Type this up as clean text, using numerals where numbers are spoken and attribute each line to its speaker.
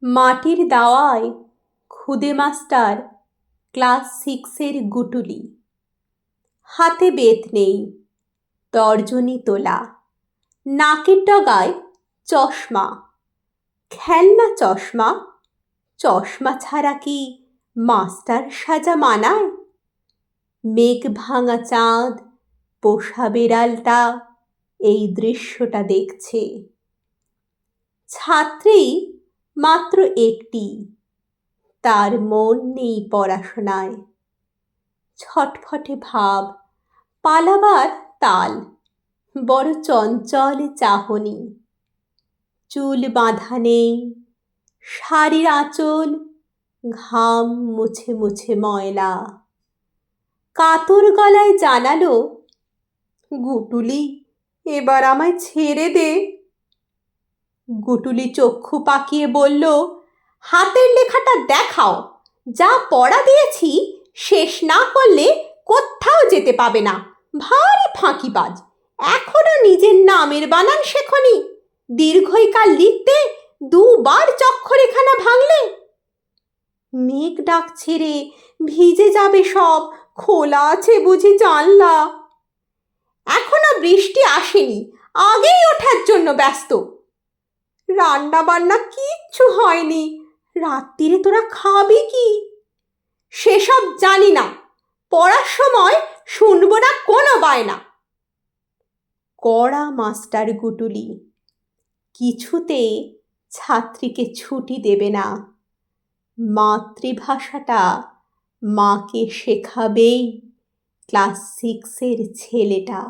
Speaker 1: মাটির দাওয়ায় খুদে master class 6-এর গুটুলি। হাতে বেত নেই, তর্জনী তোলা, নাকের ডগায় চশমা, খেলনা চশমা। চশমা ছাড়া কি মাস্টার সাজা মানায়? মেঘ ভাঙা চাঁদ, পোষা বেড়ালটা এই দৃশ্যটা দেখছে। ছাত্রী মাত্র একটি, তার মন নেই পড়াশোনায়। ছটফটে ভাব, পালাবার তাল, বড় চঞ্চল চাহনি। চুল বাঁধা নেই, শাড়ির আঁচল ঘাম মুছে মুছে ময়লা। কাতর গলায় জানালো, গুটুলি, এবার আমায় ছেড়ে দে। গুটুলি চক্ষু পাকিয়ে বলল, হাতের লেখাটা দেখাও। যা পড়া দিয়েছি শেষ না করলে কোত্থাও যেতে পাবে না। ভারী ফাঁকিবাজ, এখনো নিজের নামের বানান শেখনি। দীর্ঘইকার লিখতে 2 বার চক্ষরেখানা ভাঙলে। মেঘ ডাকছে রে, ভিজে যাবে সব, খোলা আছে বুঝি জানলা। এখনো বৃষ্টি আসেনি, আগেই ওঠার জন্য ব্যস্ত। রান্না বান্না কিচ্ছু হয়নি, রাত্রিরে তোরা খাবি কি? সেসব জানি না, পড়ার সময় শুনবো না কোনো বায়না। কড়া মাস্টার গুটুলি, কিছুতে ছাত্রীকে ছুটি দেবে না। মাতৃভাষাটা মাকে শেখাবেই ক্লাস 6-এর ছেলেটা।